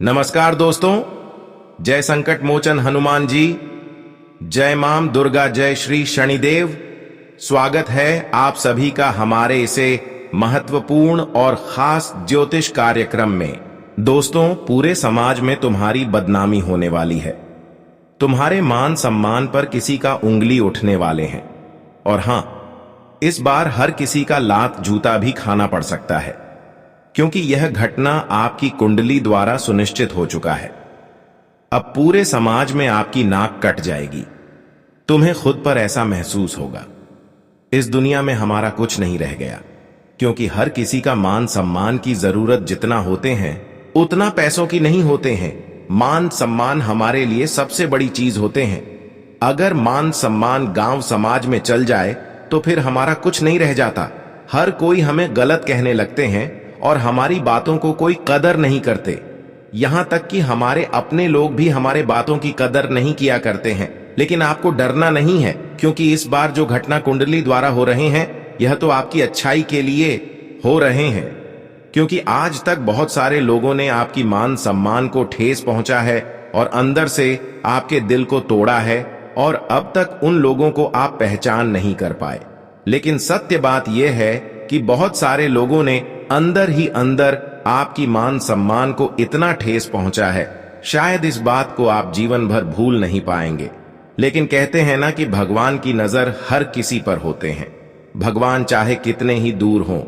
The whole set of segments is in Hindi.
नमस्कार दोस्तों, जय संकट मोचन हनुमान जी, जय मां दुर्गा, जय श्री शनिदेव। स्वागत है आप सभी का हमारे इसे महत्वपूर्ण और खास ज्योतिष कार्यक्रम में। दोस्तों, पूरे समाज में तुम्हारी बदनामी होने वाली है। तुम्हारे मान सम्मान पर किसी का उंगली उठने वाले हैं। और हां, इस बार हर किसी का लात जूता भी खाना पड़ सकता है, क्योंकि यह घटना आपकी कुंडली द्वारा सुनिश्चित हो चुका है। अब पूरे समाज में आपकी नाक कट जाएगी। तुम्हें खुद पर ऐसा महसूस होगा, इस दुनिया में हमारा कुछ नहीं रह गया, क्योंकि हर किसी का मान सम्मान की जरूरत जितना होते हैं उतना पैसों की नहीं होते हैं। मान सम्मान हमारे लिए सबसे बड़ी चीज होते हैं। अगर मान सम्मान गांव समाज में चल जाए तो फिर हमारा कुछ नहीं रह जाता। हर कोई हमें गलत कहने लगते हैं और हमारी बातों को कोई कदर नहीं करते। यहां तक कि हमारे अपने लोग भी हमारे बातों की कदर नहीं किया करते हैं। लेकिन आपको डरना नहीं है, क्योंकि इस बार जो घटना कुंडली द्वारा हो रहे हैं यह तो आपकी अच्छाई के लिए हो रहे हैं, क्योंकि आज तक बहुत सारे लोगों ने आपकी मान सम्मान को ठेस पहुंचा है और अंदर से आपके दिल को तोड़ा है, और अब तक उन लोगों को आप पहचान नहीं कर पाए। लेकिन सत्य बात यह है कि बहुत सारे लोगों ने अंदर ही अंदर आपकी मान सम्मान को इतना ठेस पहुंचा है, शायद इस बात को आप जीवन भर भूल नहीं पाएंगे। लेकिन कहते हैं ना कि भगवान की नजर हर किसी पर होते हैं। भगवान चाहे कितने ही दूर हो,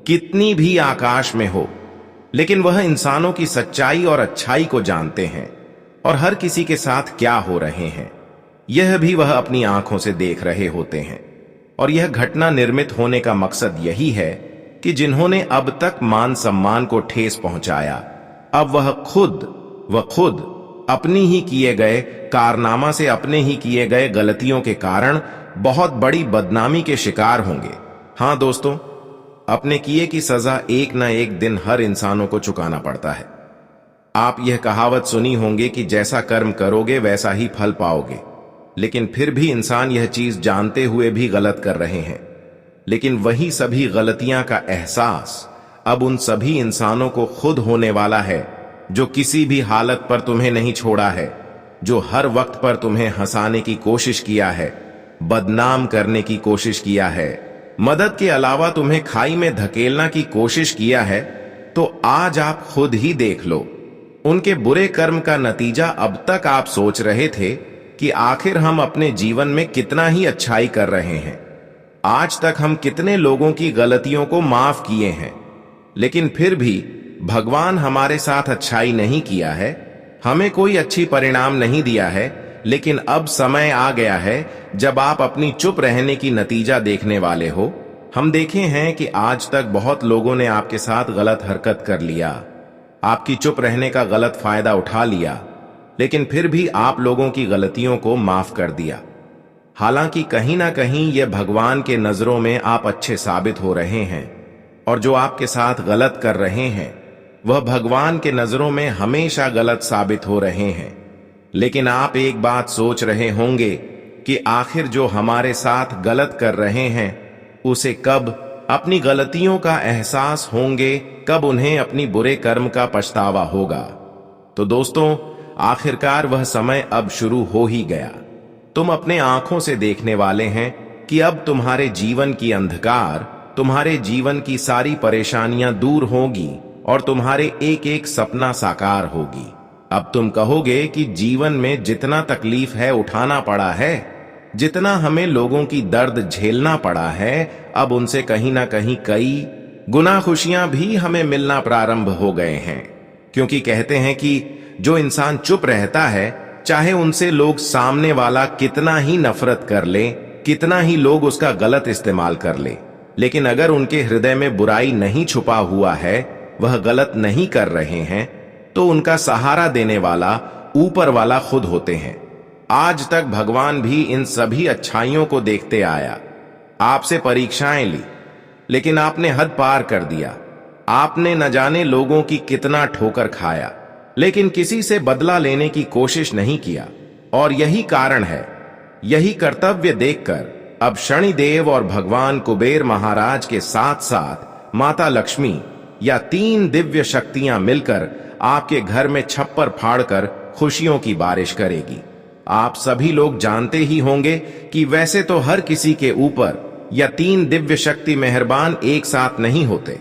कितनी भी आकाश में हो, लेकिन वह इंसानों की सच्चाई और अच्छाई को जानते हैं, और हर किसी के साथ क्या हो रहे हैं यह भी वह अपनी आंखों से देख रहे होते हैं। और यह घटना निर्मित होने का मकसद यही है कि जिन्होंने अब तक मान सम्मान को ठेस पहुंचाया, अब वह खुद अपनी ही किए गए कारनामा से, अपने ही किए गए गलतियों के कारण बहुत बड़ी बदनामी के शिकार होंगे। हां दोस्तों, अपने किए की सजा एक न एक दिन हर इंसानों को चुकाना पड़ता है। आप यह कहावत सुनी होंगी कि जैसा कर्म करोगे वैसा ही फल पाओगे। लेकिन फिर भी इंसान यह चीज जानते हुए भी गलत कर रहे हैं। लेकिन वही सभी गलतियां का एहसास अब उन सभी इंसानों को खुद होने वाला है, जो किसी भी हालत पर तुम्हें नहीं छोड़ा है, जो हर वक्त पर तुम्हें हंसाने की कोशिश किया है, बदनाम करने की कोशिश किया है, मदद के अलावा तुम्हें खाई में धकेलना की कोशिश किया है। तो आज आप खुद ही देख लो, उनके बुरे कर्म का नतीजा। अब तक आप सोच रहे थे कि आखिर हम अपने जीवन में कितना ही अच्छाई कर रहे हैं, आज तक हम कितने लोगों की गलतियों को माफ किए हैं, लेकिन फिर भी भगवान हमारे साथ अच्छाई नहीं किया है, हमें कोई अच्छी परिणाम नहीं दिया है। लेकिन अब समय आ गया है जब आप अपनी चुप रहने की नतीजा देखने वाले हो। हम देखे हैं कि आज तक बहुत लोगों ने आपके साथ गलत हरकत कर लिया, आपकी चुप रहने का गलत फायदा उठा लिया, लेकिन फिर भी आप लोगों की गलतियों को माफ कर दिया। हालांकि कहीं ना कहीं यह भगवान के नजरों में आप अच्छे साबित हो रहे हैं, और जो आपके साथ गलत कर रहे हैं वह भगवान के नजरों में हमेशा गलत साबित हो रहे हैं। लेकिन आप एक बात सोच रहे होंगे कि आखिर जो हमारे साथ गलत कर रहे हैं उसे कब अपनी गलतियों का एहसास होंगे, कब उन्हें अपनी बुरे कर्म का पछतावा होगा। तो दोस्तों, आखिरकार वह समय अब शुरू हो ही गया। तुम अपने आंखों से देखने वाले हैं कि अब तुम्हारे जीवन की अंधकार, तुम्हारे जीवन की सारी परेशानियां दूर होगी और तुम्हारे एक एक सपना साकार होगी। अब तुम कहोगे कि जीवन में जितना तकलीफ है उठाना पड़ा है, जितना हमें लोगों की दर्द झेलना पड़ा है, अब उनसे कहीं ना कहीं कई गुना खुशियां भी हमें मिलना प्रारंभ हो गए हैं। क्योंकि कहते हैं कि जो इंसान चुप रहता है, चाहे उनसे लोग सामने वाला कितना ही नफरत कर ले, कितना ही लोग उसका गलत इस्तेमाल कर ले, लेकिन अगर उनके हृदय में बुराई नहीं छुपा हुआ है, वह गलत नहीं कर रहे हैं, तो उनका सहारा देने वाला ऊपर वाला खुद होते हैं। आज तक भगवान भी इन सभी अच्छाइयों को देखते आया, आपसे परीक्षाएं ली, लेकिन आपने हद पार कर दिया। आपने न जाने लोगों की कितना ठोकर खाया, लेकिन किसी से बदला लेने की कोशिश नहीं किया। और यही कारण है, यही कर्तव्य देखकर अब शनिदेव और भगवान कुबेर महाराज के साथ साथ माता लक्ष्मी या 3 दिव्य शक्तियां मिलकर आपके घर में छप्पर फाड़कर खुशियों की बारिश करेगी। आप सभी लोग जानते ही होंगे कि वैसे तो हर किसी के ऊपर या 3 दिव्य शक्ति मेहरबान एक साथ नहीं होते।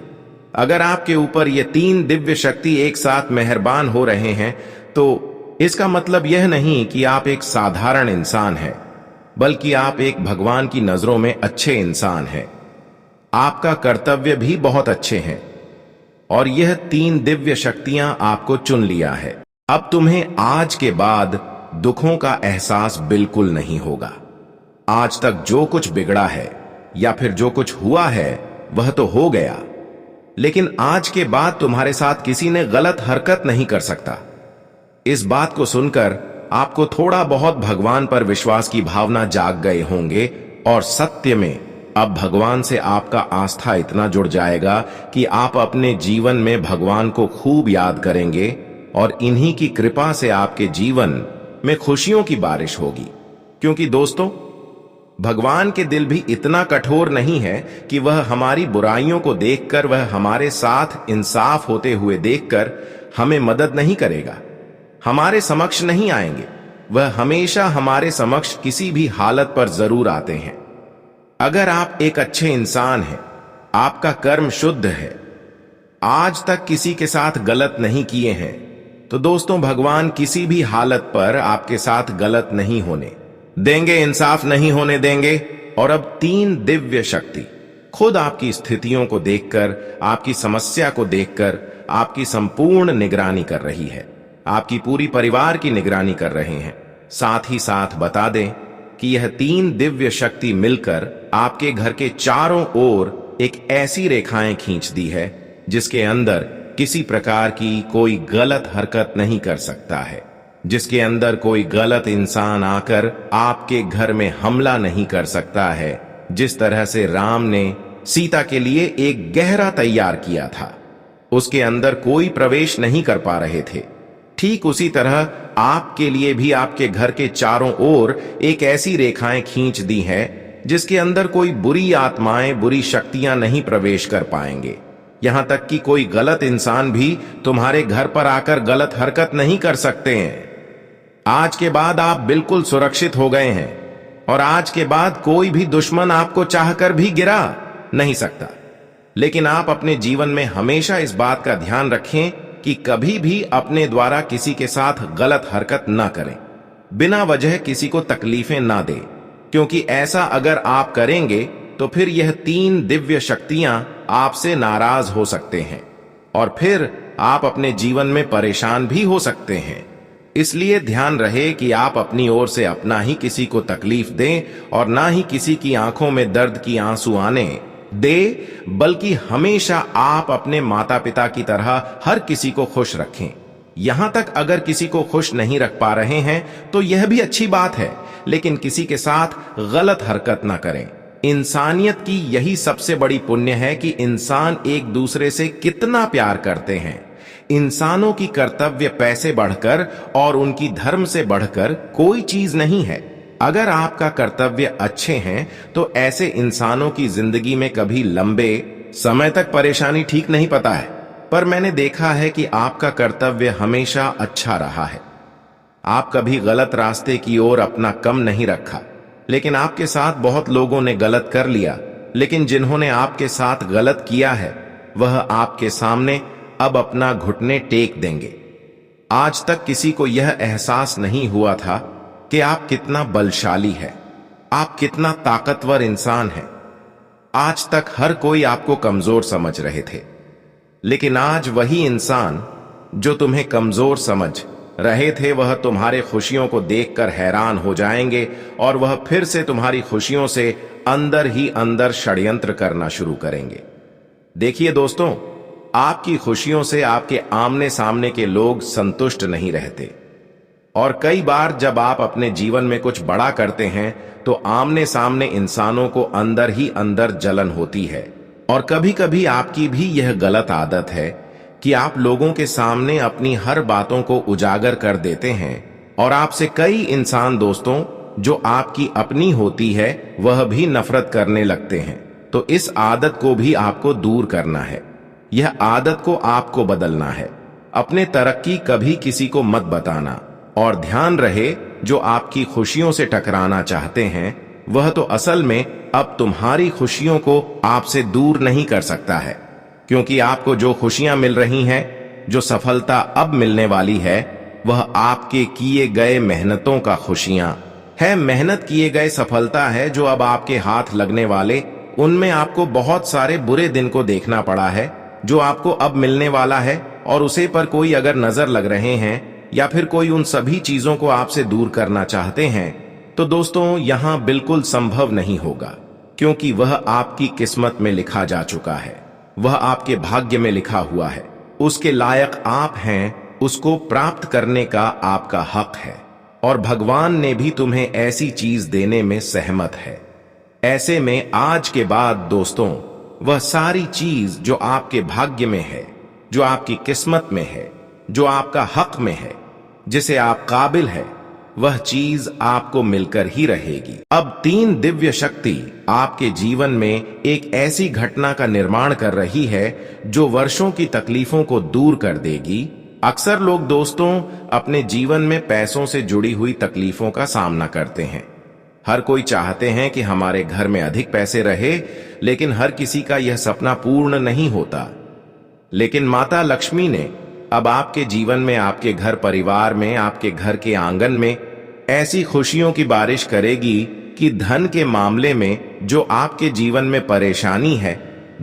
अगर आपके ऊपर ये 3 दिव्य शक्ति एक साथ मेहरबान हो रहे हैं तो इसका मतलब यह नहीं कि आप एक साधारण इंसान हैं, बल्कि आप एक भगवान की नजरों में अच्छे इंसान हैं। आपका कर्तव्य भी बहुत अच्छे हैं और यह 3 दिव्य शक्तियां आपको चुन लिया है। अब तुम्हें आज के बाद दुखों का एहसास बिल्कुल नहीं होगा। आज तक जो कुछ बिगड़ा है या फिर जो कुछ हुआ है वह तो हो गया, लेकिन आज के बाद तुम्हारे साथ किसी ने गलत हरकत नहीं कर सकता। इस बात को सुनकर आपको थोड़ा बहुत भगवान पर विश्वास की भावना जाग गए होंगे और सत्य में अब भगवान से आपका आस्था इतना जुड़ जाएगा कि आप अपने जीवन में भगवान को खूब याद करेंगे और इन्हीं की कृपा से आपके जीवन में खुशियों की बारिश होगी। क्योंकि दोस्तों, भगवान के दिल भी इतना कठोर नहीं है कि वह हमारी बुराइयों को देखकर, वह हमारे साथ इंसाफ होते हुए देखकर हमें मदद नहीं करेगा, हमारे समक्ष नहीं आएंगे। वह हमेशा हमारे समक्ष किसी भी हालत पर जरूर आते हैं। अगर आप एक अच्छे इंसान हैं, आपका कर्म शुद्ध है, आज तक किसी के साथ गलत नहीं किए हैं, तो दोस्तों भगवान किसी भी हालत पर आपके साथ गलत नहीं होने देंगे, इंसाफ नहीं होने देंगे। और अब 3 दिव्य शक्ति खुद आपकी स्थितियों को देखकर, आपकी समस्या को देखकर आपकी संपूर्ण निगरानी कर रही है, आपकी पूरी परिवार की निगरानी कर रहे हैं। साथ ही साथ बता दें कि यह 3 दिव्य शक्ति मिलकर आपके घर के चारों ओर एक ऐसी रेखाएं खींच दी है जिसके अंदर किसी प्रकार की कोई गलत हरकत नहीं कर सकता है, जिसके अंदर कोई गलत इंसान आकर आपके घर में हमला नहीं कर सकता है। जिस तरह से राम ने सीता के लिए एक गहरा तैयार किया था, उसके अंदर कोई प्रवेश नहीं कर पा रहे थे, ठीक उसी तरह आपके लिए भी आपके घर के चारों ओर एक ऐसी रेखाएं खींच दी हैं जिसके अंदर कोई बुरी आत्माएं, बुरी शक्तियां नहीं प्रवेश कर पाएंगे। यहां तक कि कोई गलत इंसान भी तुम्हारे घर पर आकर गलत हरकत नहीं कर सकते हैं। आज के बाद आप बिल्कुल सुरक्षित हो गए हैं और आज के बाद कोई भी दुश्मन आपको चाहकर भी गिरा नहीं सकता। लेकिन आप अपने जीवन में हमेशा इस बात का ध्यान रखें कि कभी भी अपने द्वारा किसी के साथ गलत हरकत ना करें, बिना वजह किसी को तकलीफें ना दें, क्योंकि ऐसा अगर आप करेंगे तो फिर यह 3 दिव्य शक्तियां आपसे नाराज हो सकते हैं और फिर आप अपने जीवन में परेशान भी हो सकते हैं। इसलिए ध्यान रहे कि आप अपनी ओर से अपना ही किसी को तकलीफ दें और ना ही किसी की आंखों में दर्द की आंसू आने दे, बल्कि हमेशा आप अपने माता पिता की तरह हर किसी को खुश रखें। यहां तक अगर किसी को खुश नहीं रख पा रहे हैं तो यह भी अच्छी बात है, लेकिन किसी के साथ गलत हरकत ना करें। इंसानियत की यही सबसे बड़ी पुण्य है कि इंसान एक दूसरे से कितना प्यार करते हैं। इंसानों की कर्तव्य पैसे बढ़कर और उनकी धर्म से बढ़कर कोई चीज नहीं है। अगर आपका कर्तव्य अच्छे हैं तो ऐसे इंसानों की जिंदगी में कभी लंबे समय तक परेशानी ठीक नहीं पता है, पर मैंने देखा है कि आपका कर्तव्य हमेशा अच्छा रहा है। आप कभी गलत रास्ते की ओर अपना कम नहीं रखा, लेकिन आपके साथ बहुत लोगों ने गलत कर लिया, लेकिन जिन्होंने आपके साथ गलत किया है वह आपके सामने अब अपना घुटने टेक देंगे। आज तक किसी को यह एहसास नहीं हुआ था कि आप कितना बलशाली है, आप कितना ताकतवर इंसान हैं। आज तक हर कोई आपको कमजोर समझ रहे थे, लेकिन आज वही इंसान जो तुम्हें कमजोर समझ रहे थे वह तुम्हारे खुशियों को देखकर हैरान हो जाएंगे और वह फिर से तुम्हारी खुशियों से अंदर ही अंदर षड्यंत्र करना शुरू करेंगे। देखिए दोस्तों, आपकी खुशियों से आपके आमने सामने के लोग संतुष्ट नहीं रहते और कई बार जब आप अपने जीवन में कुछ बड़ा करते हैं तो आमने सामने इंसानों को अंदर ही अंदर जलन होती है। और कभी कभी आपकी भी यह गलत आदत है कि आप लोगों के सामने अपनी हर बातों को उजागर कर देते हैं और आपसे कई इंसान दोस्तों जो आपकी अपनी होती है वह भी नफरत करने लगते हैं। तो इस आदत को भी आपको दूर करना है, यह आदत को आपको बदलना है। अपने तरक्की कभी किसी को मत बताना, और ध्यान रहे जो आपकी खुशियों से टकराना चाहते हैं वह तो असल में अब तुम्हारी खुशियों को आपसे दूर नहीं कर सकता है, क्योंकि आपको जो खुशियां मिल रही हैं, जो सफलता अब मिलने वाली है, वह आपके किए गए मेहनतों का खुशियां है। मेहनत किए गए सफलता है जो अब आपके हाथ लगने वाले, उनमें आपको बहुत सारे बुरे दिन को देखना पड़ा है जो आपको अब मिलने वाला है, और उसे पर कोई अगर नजर लग रहे हैं या फिर कोई उन सभी चीजों को आपसे दूर करना चाहते हैं, तो दोस्तों यहां बिल्कुल संभव नहीं होगा, क्योंकि वह आपकी किस्मत में लिखा जा चुका है, वह आपके भाग्य में लिखा हुआ है, उसके लायक आप हैं, उसको प्राप्त करने का आपका हक है, और भगवान ने भी तुम्हें ऐसी चीज देने में सहमत है। ऐसे में आज के बाद दोस्तों वह सारी चीज जो आपके भाग्य में है, जो आपकी किस्मत में है, जो आपका हक में है, जिसे आप काबिल है, वह चीज आपको मिलकर ही रहेगी। अब 3 दिव्य शक्ति आपके जीवन में एक ऐसी घटना का निर्माण कर रही है जो वर्षों की तकलीफों को दूर कर देगी। अक्सर लोग दोस्तों अपने जीवन में पैसों से जुड़ी हुई तकलीफों का सामना करते हैं। हर कोई चाहते हैं कि हमारे घर में अधिक पैसे रहे, लेकिन हर किसी का यह सपना पूर्ण नहीं होता। लेकिन माता लक्ष्मी ने अब आपके जीवन में, आपके घर परिवार में, आपके घर के आंगन में ऐसी खुशियों की बारिश करेगी कि धन के मामले में जो आपके जीवन में परेशानी है,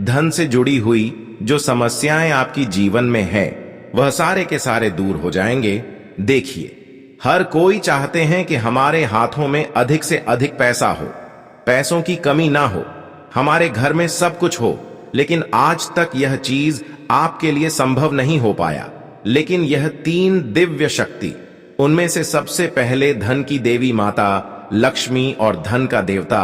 धन से जुड़ी हुई जो समस्याएं आपकी जीवन में है, वह सारे के सारे दूर हो जाएंगे। देखिए, हर कोई चाहते हैं कि हमारे हाथों में अधिक से अधिक पैसा हो, पैसों की कमी ना हो, हमारे घर में सब कुछ हो, लेकिन आज तक यह चीज आपके लिए संभव नहीं हो पाया। लेकिन यह 3 दिव्य शक्ति, उनमें से सबसे पहले धन की देवी माता लक्ष्मी और धन का देवता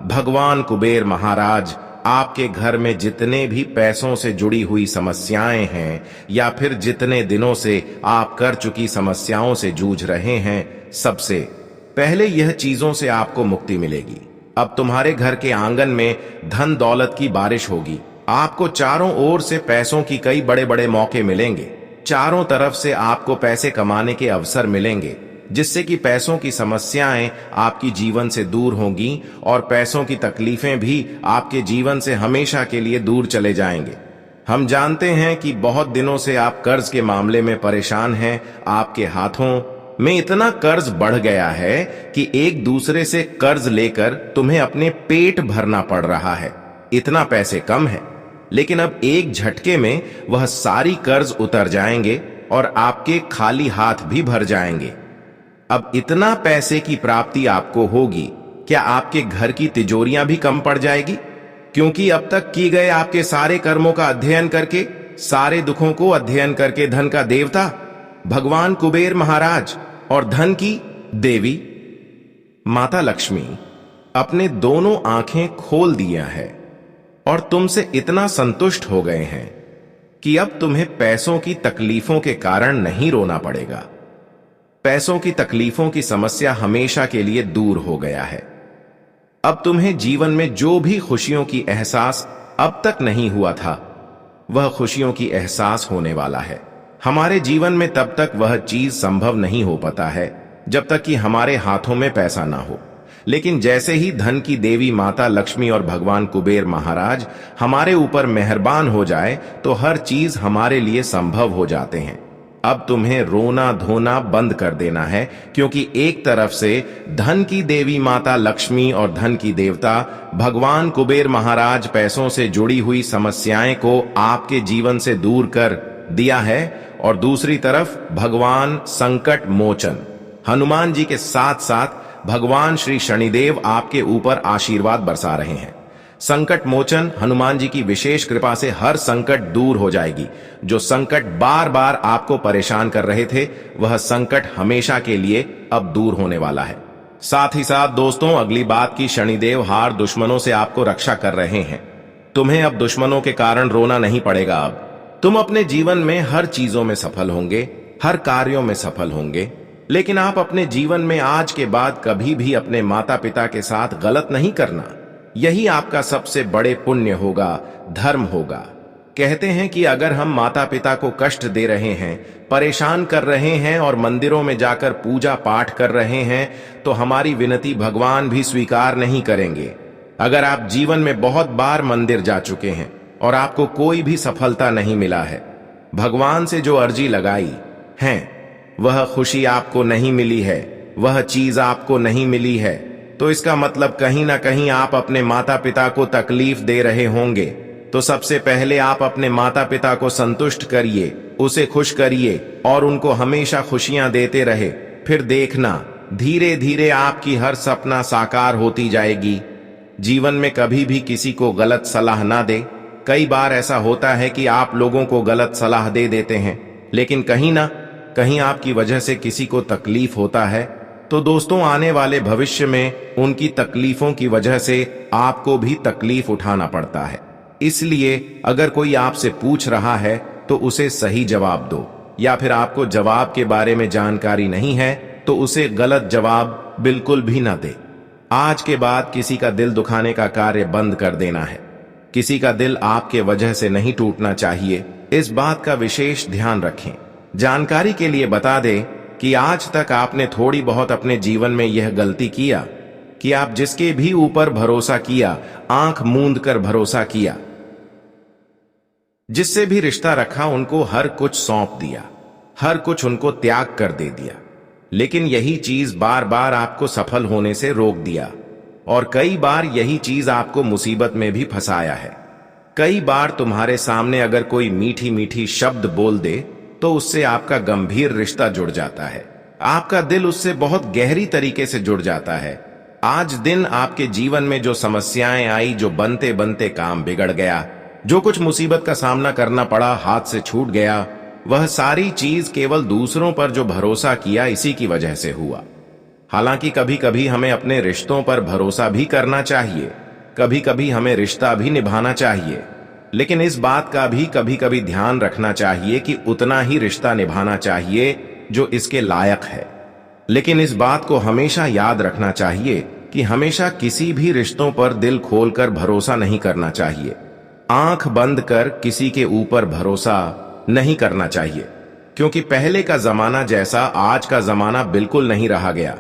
भगवान कुबेर महाराज आपके घर में जितने भी पैसों से जुड़ी हुई समस्याएं हैं, या फिर जितने दिनों से आप कर चुकी समस्याओं से जूझ रहे हैं, सबसे पहले यह चीजों से आपको मुक्ति मिलेगी। अब तुम्हारे घर के आंगन में धन दौलत की बारिश होगी। आपको चारों ओर से पैसों की कई बड़े बड़े मौके मिलेंगे। चारों तरफ से आपको पैसे कमाने के अवसर मिलेंगे, जिससे कि पैसों की समस्याएं आपकी जीवन से दूर होंगी और पैसों की तकलीफें भी आपके जीवन से हमेशा के लिए दूर चले जाएंगे। हम जानते हैं कि बहुत दिनों से आप कर्ज के मामले में परेशान हैं। आपके हाथों में इतना कर्ज बढ़ गया है कि एक दूसरे से कर्ज लेकर तुम्हें अपने पेट भरना पड़ रहा है। इतना पैसे कम है, लेकिन अब एक झटके में वह सारी कर्ज उतर जाएंगे और आपके खाली हाथ भी भर जाएंगे। अब इतना पैसे की प्राप्ति आपको होगी, क्या आपके घर की तिजोरियां भी कम पड़ जाएगी? क्योंकि अब तक की गए आपके सारे कर्मों का अध्ययन करके, सारे दुखों को अध्ययन करके धन का देवता भगवान कुबेर महाराज और धन की देवी माता लक्ष्मी अपने दोनों आंखें खोल दिया है और तुमसे इतना संतुष्ट हो गए हैं कि अब तुम्हें पैसों की तकलीफों के कारण नहीं रोना पड़ेगा। पैसों की तकलीफों की समस्या हमेशा के लिए दूर हो गया है। अब तुम्हें जीवन में जो भी खुशियों की एहसास अब तक नहीं हुआ था, वह खुशियों की एहसास होने वाला है। हमारे जीवन में तब तक वह चीज संभव नहीं हो पाता है जब तक कि हमारे हाथों में पैसा ना हो। लेकिन जैसे ही धन की देवी माता लक्ष्मी और भगवान कुबेर महाराज हमारे ऊपर मेहरबान हो जाए, तो हर चीज हमारे लिए संभव हो जाते हैं। अब तुम्हें रोना धोना बंद कर देना है, क्योंकि एक तरफ से धन की देवी माता लक्ष्मी और धन की देवता भगवान कुबेर महाराज पैसों से जुड़ी हुई समस्याएं को आपके जीवन से दूर कर दिया है, और दूसरी तरफ भगवान संकट मोचन हनुमान जी के साथ साथ भगवान श्री शनिदेव आपके ऊपर आशीर्वाद बरसा रहे हैं। संकट मोचन हनुमान जी की विशेष कृपा से हर संकट दूर हो जाएगी। जो संकट बार बार आपको परेशान कर रहे थे, वह संकट हमेशा के लिए अब दूर होने वाला है। साथ ही साथ दोस्तों, अगली बात की शनिदेव हार दुश्मनों से आपको रक्षा कर रहे हैं। तुम्हें अब दुश्मनों के कारण रोना नहीं पड़ेगा। अब तुम अपने जीवन में हर चीजों में सफल होंगे, हर कार्यों में सफल होंगे। लेकिन आप अपने जीवन में आज के बाद कभी भी अपने माता पिता के साथ गलत नहीं करना। यही आपका सबसे बड़े पुण्य होगा, धर्म होगा। कहते हैं कि अगर हम माता पिता को कष्ट दे रहे हैं, परेशान कर रहे हैं और मंदिरों में जाकर पूजा पाठ कर रहे हैं, तो हमारी विनती भगवान भी स्वीकार नहीं करेंगे। अगर आप जीवन में बहुत बार मंदिर जा चुके हैं और आपको कोई भी सफलता नहीं मिला है, भगवान से जो अर्जी लगाई है, वह खुशी आपको नहीं मिली है, वह चीज आपको नहीं मिली है, तो इसका मतलब कहीं ना कहीं आप अपने माता पिता को तकलीफ दे रहे होंगे। तो सबसे पहले आप अपने माता पिता को संतुष्ट करिए, उसे खुश करिए और उनको हमेशा खुशियां देते रहे। फिर देखना धीरे धीरे आपकी हर सपना साकार होती जाएगी। जीवन में कभी भी किसी को गलत सलाह ना दे। कई बार ऐसा होता है कि आप लोगों को गलत सलाह दे देते हैं, लेकिन कहीं ना कहीं आपकी वजह से किसी को तकलीफ होता है। तो दोस्तों, आने वाले भविष्य में उनकी तकलीफों की वजह से आपको भी तकलीफ उठाना पड़ता है। इसलिए अगर कोई आपसे पूछ रहा है तो उसे सही जवाब दो, या फिर आपको जवाब के बारे में जानकारी नहीं है तो उसे गलत जवाब बिल्कुल भी ना दे। आज के बाद किसी का दिल दुखाने का कार्य बंद कर देना है। किसी का दिल आपके वजह से नहीं टूटना चाहिए, इस बात का विशेष ध्यान रखें। जानकारी के लिए बता दें कि आज तक आपने थोड़ी बहुत अपने जीवन में यह गलती किया कि आप जिसके भी ऊपर भरोसा किया, आंख मूंद कर भरोसा किया, जिससे भी रिश्ता रखा उनको हर कुछ सौंप दिया, हर कुछ उनको त्याग कर दे दिया, लेकिन यही चीज बार बार आपको सफल होने से रोक दिया। और कई बार यही चीज आपको मुसीबत में भी फंसाया है। कई बार तुम्हारे सामने अगर कोई मीठी मीठी शब्द बोल दे तो उससे आपका गंभीर रिश्ता जुड़ जाता है, आपका दिल उससे बहुत गहरी तरीके से जुड़ जाता है। आज दिन आपके जीवन में जो समस्याएं आई, जो बनते बनते काम बिगड़ गया, जो कुछ मुसीबत का सामना करना पड़ा, हाथ से छूट गया, वह सारी चीज केवल दूसरों पर जो भरोसा किया इसी की वजह से हुआ। हालांकि कभी कभी हमें अपने रिश्तों पर भरोसा भी करना चाहिए, कभी कभी हमें रिश्ता भी निभाना चाहिए, लेकिन इस बात का भी कभी कभी ध्यान रखना चाहिए कि उतना ही रिश्ता निभाना चाहिए जो इसके लायक है। लेकिन इस बात को हमेशा याद रखना चाहिए कि हमेशा किसी भी रिश्तों पर दिल खोलकर भरोसा नहीं करना चाहिए। आंख बंद कर किसी के ऊपर भरोसा नहीं करना चाहिए, क्योंकि पहले का जमाना जैसा आज का जमाना बिल्कुल नहीं रहा गया।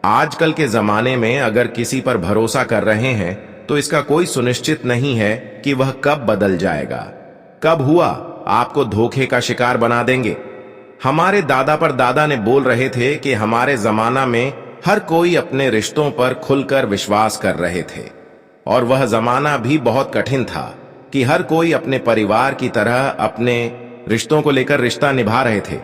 आजकल के जमाने में अगर किसी पर भरोसा कर रहे हैं तो इसका कोई सुनिश्चित नहीं है कि वह कब बदल जाएगा, कब हुआ आपको धोखे का शिकार बना देंगे। हमारे दादा पर दादा ने बोल रहे थे कि हमारे जमाना में हर कोई अपने रिश्तों पर खुलकर विश्वास कर रहे थे, और वह जमाना भी बहुत कठिन था कि हर कोई अपने परिवार की तरह अपने रिश्तों को लेकर रिश्ता निभा रहे थे।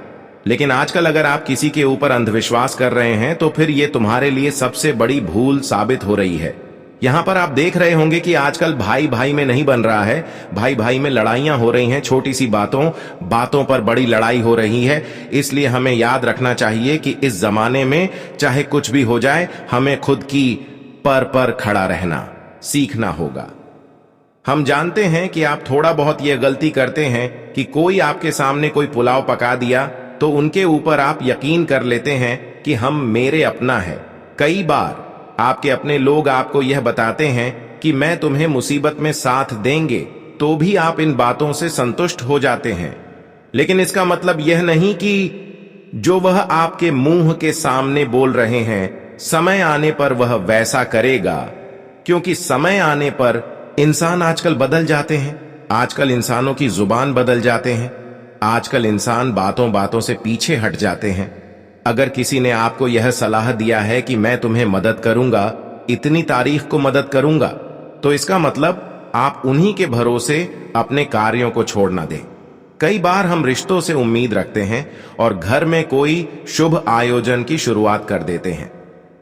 लेकिन आजकल अगर आप किसी के ऊपर अंधविश्वास कर रहे हैं तो फिर ये तुम्हारे लिए सबसे बड़ी भूल साबित हो रही है। यहां पर आप देख रहे होंगे कि आजकल भाई भाई में नहीं बन रहा है, भाई भाई में लड़ाइयां हो रही हैं, छोटी सी बातों पर बड़ी लड़ाई हो रही है। इसलिए हमें याद रखना चाहिए कि इस जमाने में चाहे कुछ भी हो जाए, हमें खुद की पर खड़ा रहना सीखना होगा। हम जानते हैं कि आप थोड़ा बहुत यह गलती करते हैं कि कोई आपके सामने कोई पुलाव पका दिया तो उनके ऊपर आप यकीन कर लेते हैं कि हम मेरे अपना है। कई बार आपके अपने लोग आपको यह बताते हैं कि मैं तुम्हें मुसीबत में साथ देंगे, तो भी आप इन बातों से संतुष्ट हो जाते हैं। लेकिन इसका मतलब यह नहीं कि जो वह आपके मुंह के सामने बोल रहे हैं, समय आने पर वह वैसा करेगा, क्योंकि समय आने पर इंसान आजकल बदल जाते हैं। आजकल इंसानों की जुबान बदल जाते हैं। आजकल इंसान बातों बातों से पीछे हट जाते हैं। अगर किसी ने आपको यह सलाह दिया है कि मैं तुम्हें मदद करूंगा, इतनी तारीख को मदद करूंगा, तो इसका मतलब आप उन्हीं के भरोसे अपने कार्यों को छोड़ ना दें। कई बार हम रिश्तों से उम्मीद रखते हैं और घर में कोई शुभ आयोजन की शुरुआत कर देते हैं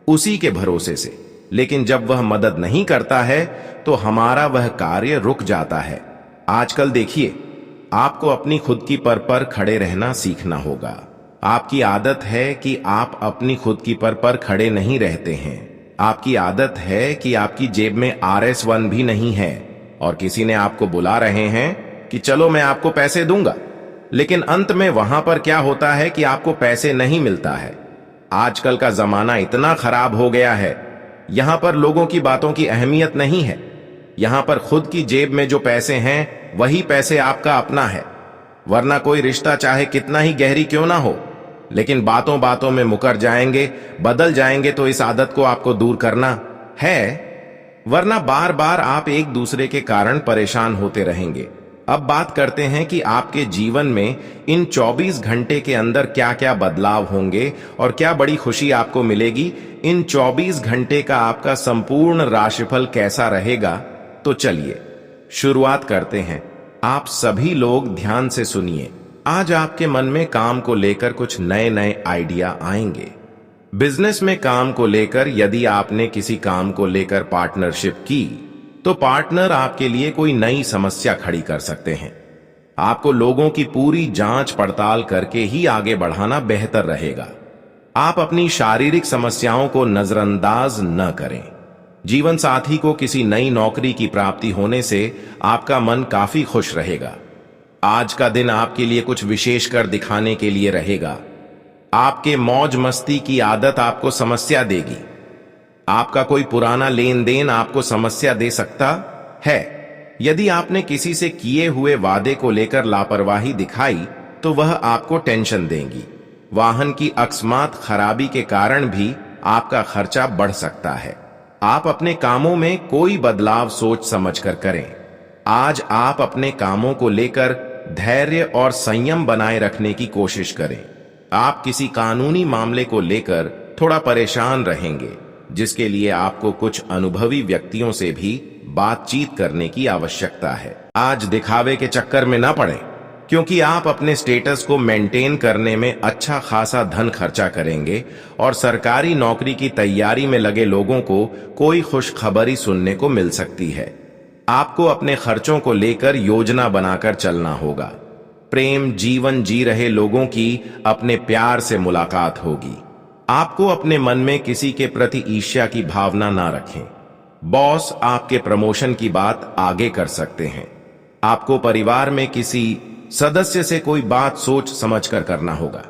उसी के भरोसे से, लेकिन जब वह मदद नहीं करता है तो हमारा वह कार्य रुक जाता है। आजकल देखिए, आपको अपनी खुद की पर खड़े रहना सीखना होगा। आपकी आदत है कि आप अपनी खुद की पर खड़े नहीं रहते हैं। आपकी आदत है कि आपकी जेब में RS1 भी नहीं है और किसी ने आपको बुला रहे हैं कि चलो मैं आपको पैसे दूंगा, लेकिन अंत में वहां पर क्या होता है कि आपको पैसे नहीं मिलता है। आजकल का जमाना इतना खराब हो गया है, यहां पर लोगों की बातों की अहमियत नहीं है। यहां पर खुद की जेब में जो पैसे हैं वही पैसे आपका अपना है, वरना कोई रिश्ता चाहे कितना ही गहरी क्यों ना हो, लेकिन बातों बातों में मुकर जाएंगे, बदल जाएंगे। तो इस आदत को आपको दूर करना है, वरना बार बार आप एक दूसरे के कारण परेशान होते रहेंगे। अब बात करते हैं कि आपके जीवन में इन 24 घंटे के अंदर क्या क्या बदलाव होंगे और क्या बड़ी खुशी आपको मिलेगी। इन 24 घंटे का आपका संपूर्ण राशिफल कैसा रहेगा, तो चलिए शुरुआत करते हैं। आप सभी लोग ध्यान से सुनिए। आज आपके मन में काम को लेकर कुछ नए नए आइडिया आएंगे। बिजनेस में काम को लेकर यदि आपने किसी काम को लेकर पार्टनरशिप की, तो पार्टनर आपके लिए कोई नई समस्या खड़ी कर सकते हैं। आपको लोगों की पूरी जांच पड़ताल करके ही आगे बढ़ाना बेहतर रहेगा। आप अपनी शारीरिक समस्याओं को नजरअंदाज न करें। जीवन साथी को किसी नई नौकरी की प्राप्ति होने से आपका मन काफी खुश रहेगा। आज का दिन आपके लिए कुछ विशेष कर दिखाने के लिए रहेगा। आपके मौज मस्ती की आदत आपको समस्या देगी। आपका कोई पुराना लेन देन आपको समस्या दे सकता है। यदि आपने किसी से किए हुए वादे को लेकर लापरवाही दिखाई, तो वह आपको टेंशन देंगी। वाहन की अकस्मात खराबी के कारण भी आपका खर्चा बढ़ सकता है। आप अपने कामों में कोई बदलाव सोच समझकर करें। आज आप अपने कामों को लेकर धैर्य और संयम बनाए रखने की कोशिश करें। आप किसी कानूनी मामले को लेकर थोड़ा परेशान रहेंगे, जिसके लिए आपको कुछ अनुभवी व्यक्तियों से भी बातचीत करने की आवश्यकता है। आज दिखावे के चक्कर में ना पड़ें, क्योंकि आप अपने स्टेटस को मेंटेन करने में अच्छा खासा धन खर्चा करेंगे और सरकारी नौकरी की तैयारी में लगे लोगों को कोई खुशखबरी सुनने को मिल सकती है। आपको अपने खर्चों को लेकर योजना बनाकर चलना होगा। प्रेम जीवन जी रहे लोगों की अपने प्यार से मुलाकात होगी। आपको अपने मन में किसी के प्रति ईर्ष्या की भावना ना रखें। बॉस आपके प्रमोशन की बात आगे कर सकते हैं। आपको परिवार में किसी सदस्य से कोई बात सोच समझकर करना होगा।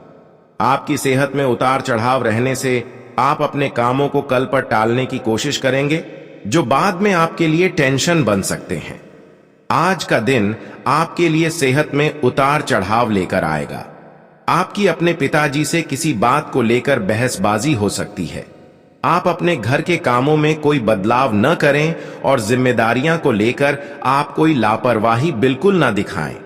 आपकी सेहत में उतार चढ़ाव रहने से आप अपने कामों को कल पर टालने की कोशिश करेंगे, जो बाद में आपके लिए टेंशन बन सकते हैं। आज का दिन आपके लिए सेहत में उतार चढ़ाव लेकर आएगा। आपकी अपने पिताजी से किसी बात को लेकर बहसबाजी हो सकती है। आप अपने घर के कामों में कोई बदलाव न करें और जिम्मेदारियां को लेकर आप कोई लापरवाही बिल्कुल ना दिखाएं।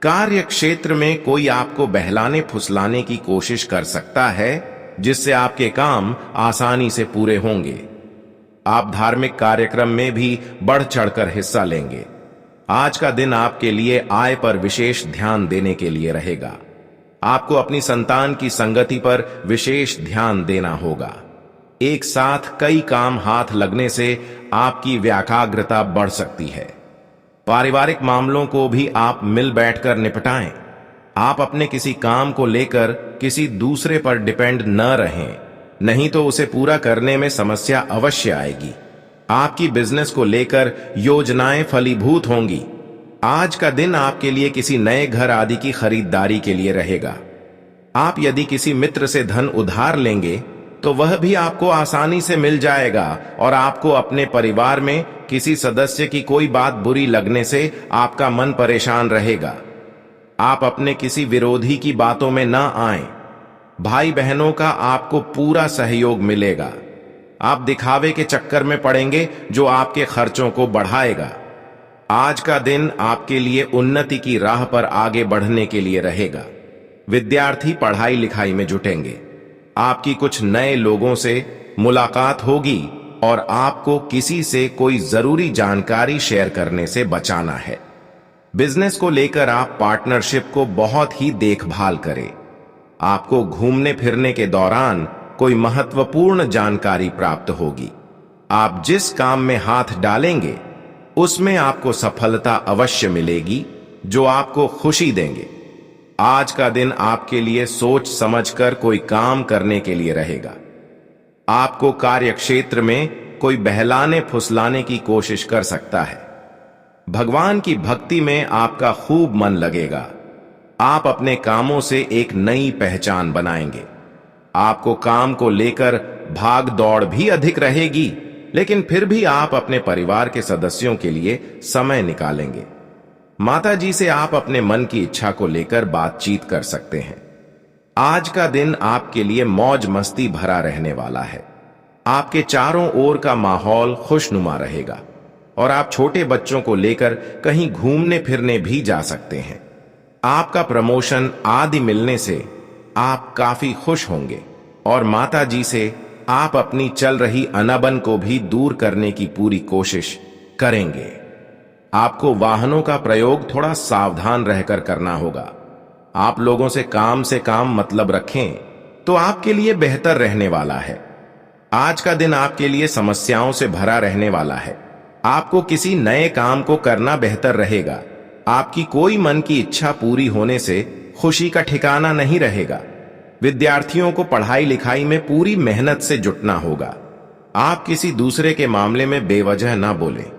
कार्य क्षेत्र में कोई आपको बहलाने फुसलाने की कोशिश कर सकता है, जिससे आपके काम आसानी से पूरे होंगे। आप धार्मिक कार्यक्रम में भी बढ़ चढ़कर हिस्सा लेंगे। आज का दिन आपके लिए आय पर विशेष ध्यान देने के लिए रहेगा। आपको अपनी संतान की संगति पर विशेष ध्यान देना होगा। एक साथ कई काम हाथ लगने से आपकी व्याकाग्रता बढ़ सकती है। पारिवारिक मामलों को भी आप मिल बैठकर निपटाएं। आप अपने किसी काम को लेकर किसी दूसरे पर डिपेंड न रहें, नहीं तो उसे पूरा करने में समस्या अवश्य आएगी। आपकी बिजनेस को लेकर योजनाएं फलीभूत होंगी। आज का दिन आपके लिए किसी नए घर आदि की खरीदारी के लिए रहेगा। आप यदि किसी मित्र से धन उधार लेंगे, तो वह भी आपको आसानी से मिल जाएगा और आपको अपने परिवार में किसी सदस्य की कोई बात बुरी लगने से आपका मन परेशान रहेगा। आप अपने किसी विरोधी की बातों में न आएं। भाई बहनों का आपको पूरा सहयोग मिलेगा। आप दिखावे के चक्कर में पड़ेंगे, जो आपके खर्चों को बढ़ाएगा। आज का दिन आपके लिए उन्नति की राह पर आगे बढ़ने के लिए रहेगा। विद्यार्थी पढ़ाई लिखाई में जुटेंगे। आपकी कुछ नए लोगों से मुलाकात होगी और आपको किसी से कोई जरूरी जानकारी शेयर करने से बचाना है। बिजनेस को लेकर आप पार्टनरशिप को बहुत ही देखभाल करें। आपको घूमने फिरने के दौरान कोई महत्वपूर्ण जानकारी प्राप्त होगी। आप जिस काम में हाथ डालेंगे, उसमें आपको सफलता अवश्य मिलेगी, जो आपको खुशी देंगे। आज का दिन आपके लिए सोच समझकर कोई काम करने के लिए रहेगा। आपको कार्य क्षेत्र में कोई बहलाने फुसलाने की कोशिश कर सकता है। भगवान की भक्ति में आपका खूब मन लगेगा। आप अपने कामों से एक नई पहचान बनाएंगे। आपको काम को लेकर भाग दौड़ भी अधिक रहेगी। लेकिन फिर भी आप अपने परिवार के सदस्यों के लिए समय निकालेंगे। माता जी से आप अपने मन की इच्छा को लेकर बातचीत कर सकते हैं। आज का दिन आपके लिए मौज मस्ती भरा रहने वाला है। आपके चारों ओर का माहौल खुशनुमा रहेगा और आप छोटे बच्चों को लेकर कहीं घूमने फिरने भी जा सकते हैं। आपका प्रमोशन आदि मिलने से आप काफी खुश होंगे और माता जी से आप अपनी चल रही अनबन को भी दूर करने की पूरी कोशिश करेंगे। आपको वाहनों का प्रयोग थोड़ा सावधान रहकर करना होगा। आप लोगों से काम मतलब रखें तो आपके लिए बेहतर रहने वाला है। आज का दिन आपके लिए समस्याओं से भरा रहने वाला है। आपको किसी नए काम को करना बेहतर रहेगा। आपकी कोई मन की इच्छा पूरी होने से खुशी का ठिकाना नहीं रहेगा। विद्यार्थियों को पढ़ाई लिखाई में पूरी मेहनत से जुटना होगा। आप किसी दूसरे के मामले में बेवजह ना बोलें।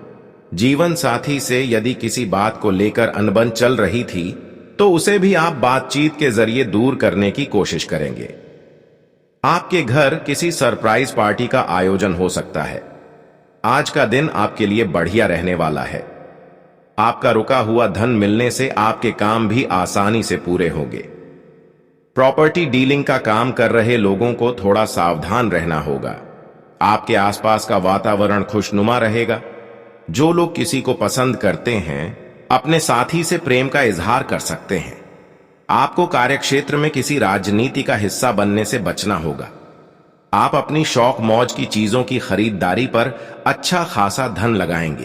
जीवन साथी से यदि किसी बात को लेकर अनबन चल रही थी तो उसे भी आप बातचीत के जरिए दूर करने की कोशिश करेंगे। आपके घर किसी सरप्राइज पार्टी का आयोजन हो सकता है। आज का दिन आपके लिए बढ़िया रहने वाला है। आपका रुका हुआ धन मिलने से आपके काम भी आसानी से पूरे होंगे। प्रॉपर्टी डीलिंग का काम कर रहे लोगों को थोड़ा सावधान रहना होगा। आपके आसपास का वातावरण खुशनुमा रहेगा। जो लोग किसी को पसंद करते हैं अपने साथी से प्रेम का इजहार कर सकते हैं। आपको कार्यक्षेत्र में किसी राजनीति का हिस्सा बनने से बचना होगा। आप अपनी शौक मौज की चीजों की खरीदारी पर अच्छा खासा धन लगाएंगे।